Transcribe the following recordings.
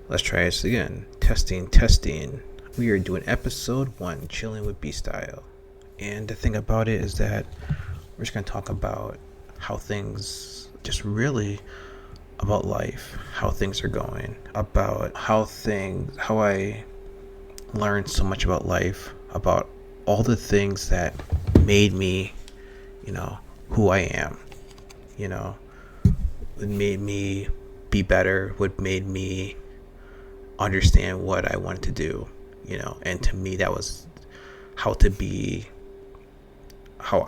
Let's try this again. Testing. We are doing episode 1, chilling with Bstyle. And the thing about it is that we're just going to talk about how things, just really about life, how things are going, about how I learned so much about life, about all the things that made me, who I am, what made me be better, what made me understand what I wanted to do, and to me that was how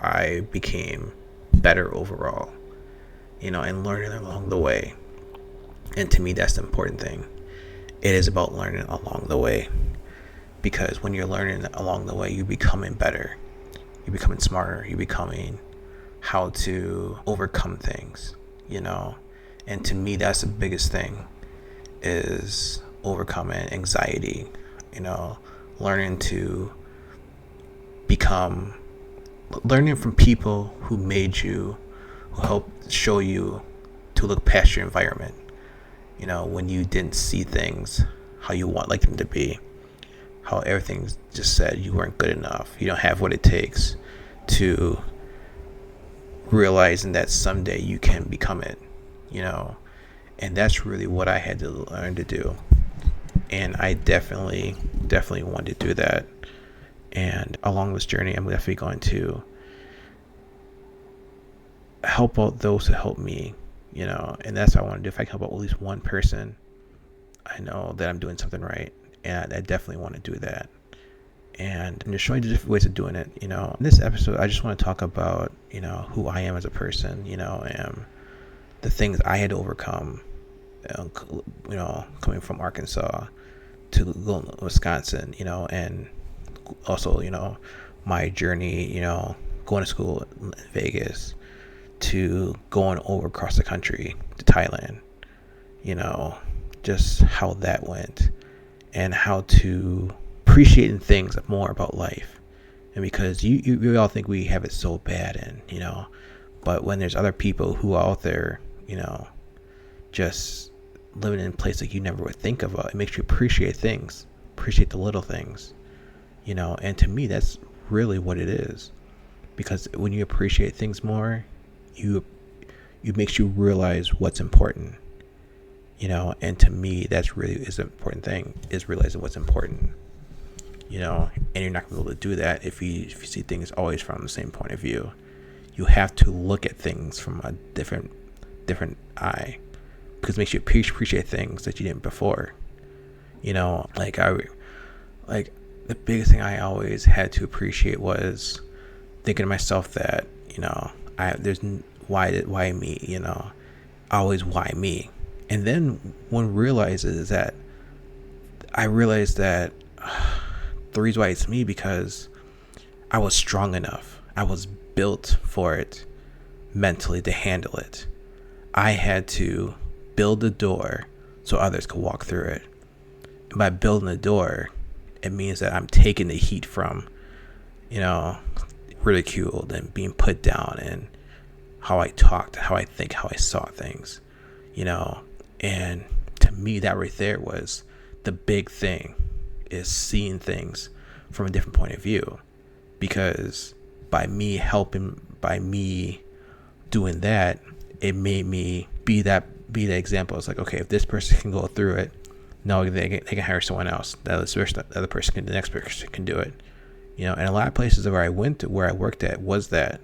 I became better overall, and learning along the way. And to me, that's the important thing. It is about learning along the way, because when you're learning along the way, you're becoming better, you're becoming smarter, you're becoming how to overcome things, and to me, that's the biggest thing, is overcoming anxiety, learning from people who made you, who helped show you to look past your environment, when you didn't see things how you like them to be, how everything just said you weren't good enough, you don't have what it takes, to realizing that someday you can become it, and that's really what I had to learn to do. And I definitely wanted to do that. And along this journey, I'm definitely going to help out those who help me, and that's what I want to do. If I can help out at least one person, I know that I'm doing something right. And I definitely want to do that. And I'm just showing you the different ways of doing it. In this episode, I just want to talk about, who I am as a person, and the things I had to overcome, coming from Arkansas to Wisconsin, and also, my journey, going to school in Vegas, to going over across the country to Thailand, just how that went, and how to appreciating things more about life. And because we all think we have it so bad, and but when there's other people who are out there, just living in a place that you never would think of, it makes you appreciate things, appreciate the little things, and to me that's really what it is. Because when you appreciate things more, it makes you realize what's important, and to me that's really is an important thing, is realizing what's important, and you're not going to be able to do that if you see things always from the same point of view. You have to look at things from a different eye, because it makes you appreciate things that you didn't before. Like the biggest thing I always had to appreciate was thinking to myself that, why me, always why me. And then one realizes that I realized that the reason why it's me, because I was strong enough. I was built for it mentally to handle it. I had to build a door so others could walk through it. And by building a door, it means that I'm taking the heat from, ridiculed and being put down, and how I talked, how I think, how I saw things, and to me that right there was the big thing, is seeing things from a different point of view. Because by me doing that, it made me be the example. It's like, okay, if this person can go through it, no, they can hire someone else. The next person can do it. And a lot of places where I worked at was that,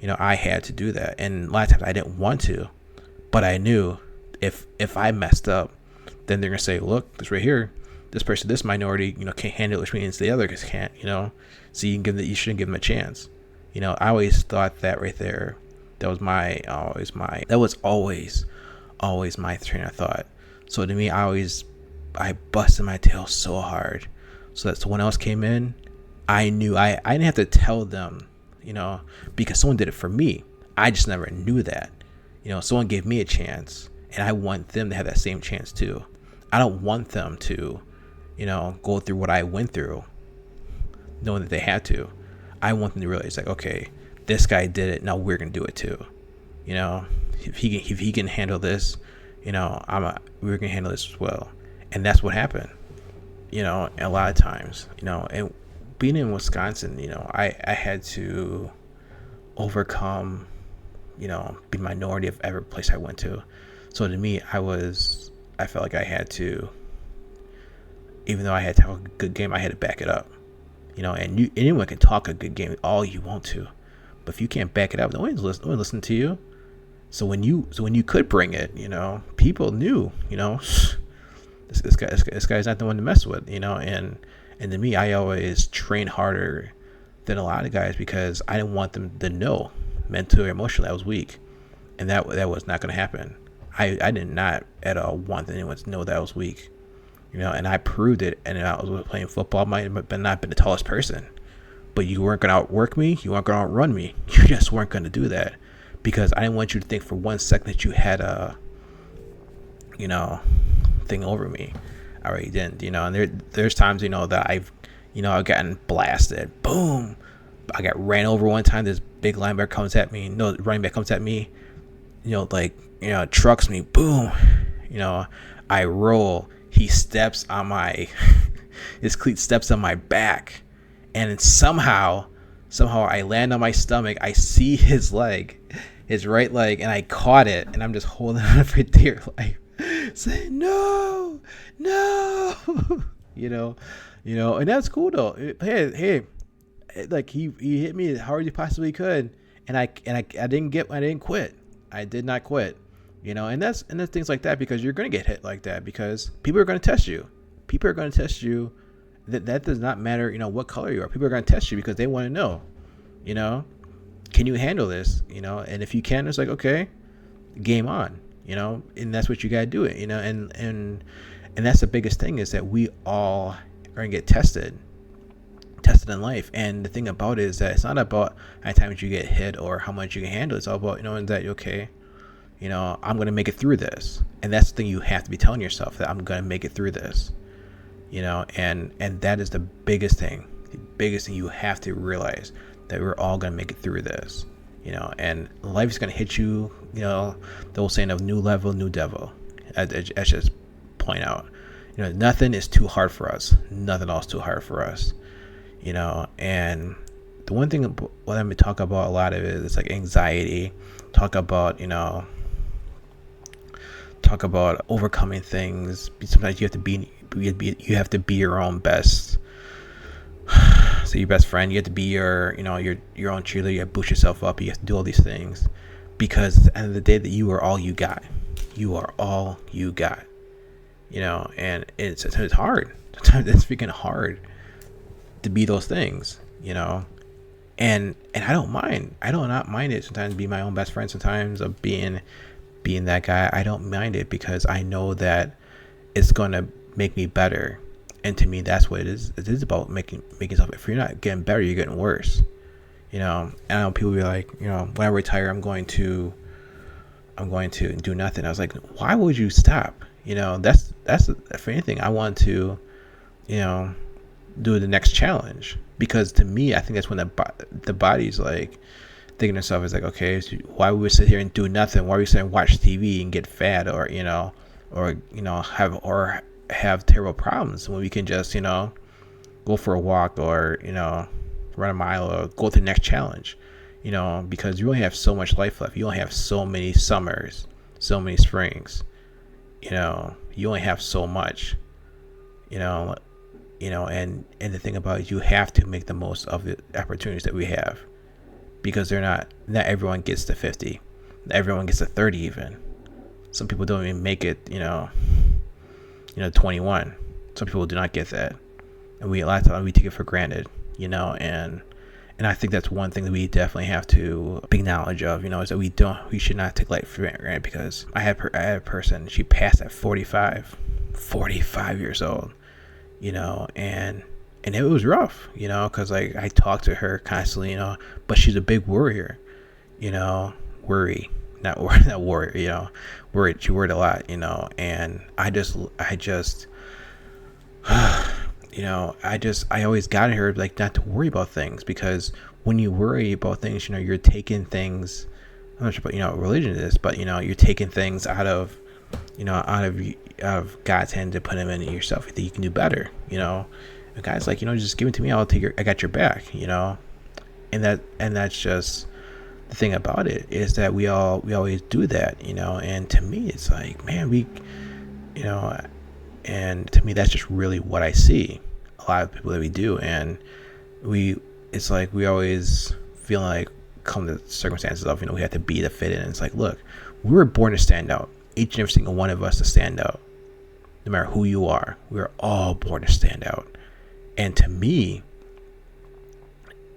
I had to do that. And a lot of times I didn't want to, but I knew if I messed up, then they're going to say, look, this right here, this person, this minority, can't handle it, which means the other can't, so you shouldn't give them a chance. I always thought that right there, that was always my train of thought. So to me, I busted my tail so hard, so that someone else came in, I knew I didn't have to tell them, because someone did it for me. I just never knew that. Someone gave me a chance, and I want them to have that same chance too. I don't want them to, go through what I went through, knowing that they had to. I want them to realize, like, okay, this guy did it, now we're gonna do it too. If he can handle this, we're gonna handle this as well. And that's what happened, a lot of times, and being in Wisconsin, I had to overcome, the minority of every place I went to. So to me, I felt like I had to, even though I had to have a good game, I had to back it up, and anyone can talk a good game all you want to, but if you can't back it up, no one's listening to you. So when you could bring it, people knew, this guy's not the one to mess with, and to me, I always train harder than a lot of guys because I didn't want them to know mentally or emotionally I was weak, and that was not going to happen. I did not at all want anyone to know that I was weak, and I proved it. And I was playing football, might have not been the tallest person, but you weren't going to outwork me, you weren't going to outrun me, you just weren't going to do that, because I didn't want you to think for 1 second that you had a thing over me. I already didn't, and there's times, that I've gotten blasted. Boom. I got ran over one time. This big linebacker comes at me. No, running back comes at me. Trucks me. Boom. I roll. He steps on my, his cleat steps on my back, and somehow I land on my stomach. I see his leg, his right leg, and I caught it, and I'm just holding on for dear life, saying no, and that's cool though. Hey, like he hit me as hard as he possibly could, and I didn't quit. I did not quit, and that's things like that, because you're gonna get hit like that, because people are gonna test you. That does not matter, what color you are. People are gonna test you because they want to know, can you handle this, and if you can, it's like, okay, game on, and that's what you gotta do it, and that's the biggest thing, is that we all are gonna get tested in life. And the thing about it is that it's not about how many times you get hit or how much you can handle. It's all about knowing that, okay, I'm gonna make it through this. And that's the thing you have to be telling yourself, that I'm gonna make it through this, and that is the biggest thing you have to realize, that we're all gonna make it through this, and life is gonna hit you, the old saying of new level, new devil. I just point out, nothing is too hard for us. Nothing else too hard for us, and the one thing what I'm gonna talk about a lot of it is like anxiety. Talk about overcoming things. Sometimes you have to be your own best. So your best friend, you have to be your own cheerleader. You have to boost yourself up. You have to do all these things, because at the end of the day, that you are all you got. You are all you got. And it's hard. Sometimes it's freaking hard to be those things. And I don't mind. I do not mind it sometimes, be my own best friend sometimes, of being that guy. I don't mind it, because I know that it's gonna make me better. And to me, that's what it is. It is about making stuff. If you're not getting better, you're getting worse. And I know people be like, when I retire, I'm going to do nothing. I was like, why would you stop? That's for anything. I want to, do the next challenge, because to me, I think that's when the body's like thinking to itself, is like, okay, so why would we sit here and do nothing? Why would we sit and watch TV and get fat, or have terrible problems, when we can just go for a walk, or run a mile, or go to the next challenge, because you only have so much life left. You only have so many summers, so many springs, you only have so much, and the thing about it, you have to make the most of the opportunities that we have, because not everyone gets to 50, not everyone gets to 30 even. Some people don't even make it, 21. Some people do not get that, and a lot of times we take it for granted, and I think that's one thing that we definitely have to acknowledge of, is that we should not take life for granted. Because I had a person, she passed at 45 years old, and it was rough, because like I talked to her constantly, but she's a big worrier, worried. She worried a lot, and I always got her, like, not to worry about things, because when you worry about things, you're taking things, I'm not sure about, religion is, but, you're taking things out of of God's hand to put him in yourself. You think you can do better, you know. And God's like, you know, just give it to me. I got your back, you know. And that's just the thing about it, is that we always do that, you know. And to me, it's like, man, you know, and to me, that's just really what I see a lot of people that we do. And it's like we always feel like come to circumstances of, you know, we have to be to fit in. And it's like, look, we were born to stand out. Each and every single one of us to stand out. No matter who you are, we're all born to stand out. And to me,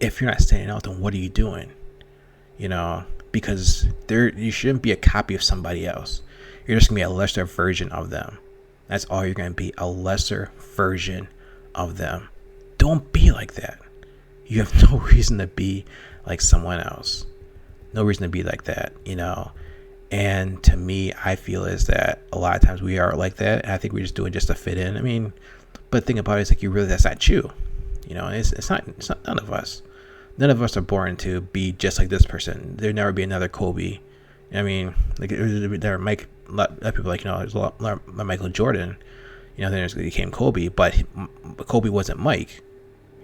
if you're not standing out, then what are you doing? You know, because you shouldn't be a copy of somebody else. You're just gonna be a lesser version of them. That's all you're gonna be, a lesser version of them. Don't be like that. You have no reason to be like someone else. No reason to be like that, you know. And to me, I feel is that a lot of times we are like that, and I think we just do it just to fit in. I mean, but the thing about it is, like, that's not you. You know, it's not none of us. None of us are born to be just like this person. There'll never be another Kobe. I mean, like, there are a lot of people, like, you know, there's a lot like Michael Jordan. You know, then it became Kobe, but Kobe wasn't Mike.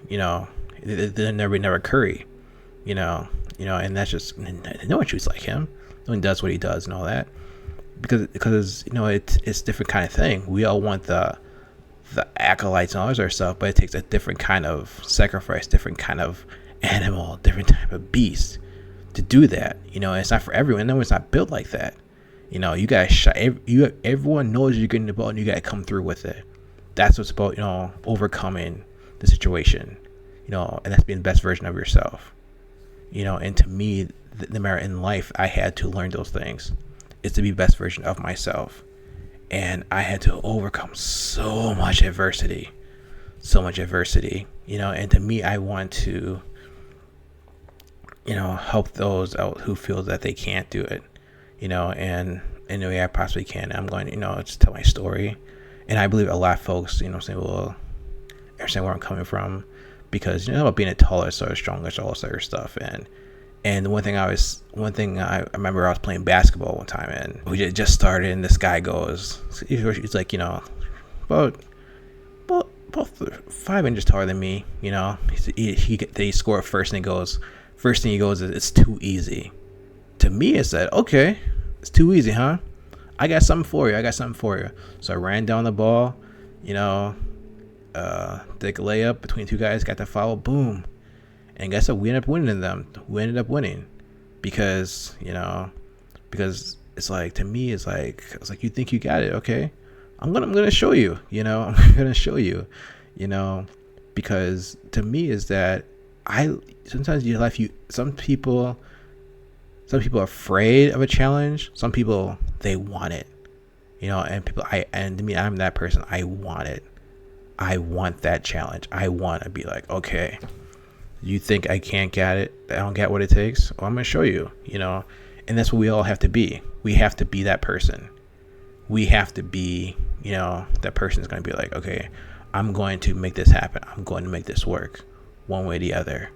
You know, there'll never be another Curry. You know, and that's just, no one shoots like him. No one does what he does and all that, because you know, it's different kind of thing. We all want the acolytes and all this other stuff, but it takes a different kind of sacrifice, different kind of animal, different type of beast to do that. You know, and it's not for everyone. No one's not built like that. You know, you gotta everyone knows you're getting the ball, and you gotta come through with it. That's what's about, you know, overcoming the situation. You know, and that's being the best version of yourself. You know, and to me, the matter in life, I had to learn those things, is to be the best version of myself. And I had to overcome so much adversity, you know. And to me, I want to, you know, help those out who feel that they can't do it, you know, and in the way I possibly can. I'm going to, you know, just tell my story. And I believe a lot of folks, you know, say, well, understand where I'm coming from, because, you know, about being a taller, sort of stronger, all this other stuff. And one thing I remember, I was playing basketball one time, and we just started, and this guy goes, he's like, you know, about 5 inches taller than me, you know. He scored first, and first thing he goes is, it's too easy. To me, it said, okay, it's too easy, huh? I got something for you. So I ran down the ball, you know, did a layup between two guys, got the foul, boom. And guess what? We ended up winning because, you know, because it's like, to me, it's like, I was like, you think you got it? Okay. I'm going to show you, you know, you know, because to me is that sometimes in your life, some people are afraid of a challenge. Some people, they want it, you know, and to me, I'm that person. I want it. I want that challenge. I want to be like, okay, you think I can't get it? I don't get what it takes? Well, I'm going to show you, you know. And that's what we all have to be. We have to be that person. We have to be, you know, that person is going to be like, okay, I'm going to make this happen. I'm going to make this work one way or the other.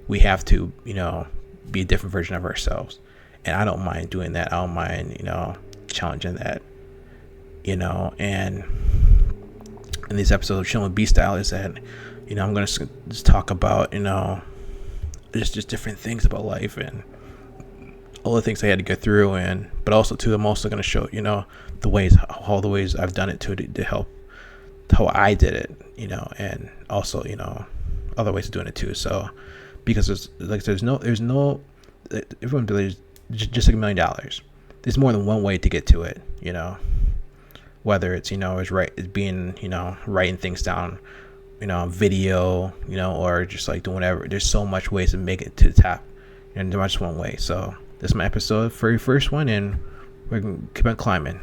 We have to, you know, be a different version of ourselves. And I don't mind doing that. I don't mind, you know, challenging that, you know. And in these episodes of Chilling with Bstyle is that, you know, I'm going to just talk about, you know, just different things about life and all the things I had to go through. But also too, I'm also going to show, you know, all the ways I've done it to help how I did it, you know, and also, you know, other ways of doing it too. So, because there's no, everyone believes just like $1 million. There's more than one way to get to it, you know, whether it's, you know, it's being, you know, writing things down, you know, video, you know, or just like doing whatever. There's so much ways to make it to the top, and there's just one way. So this is my episode, very first one, and we're gonna keep on climbing.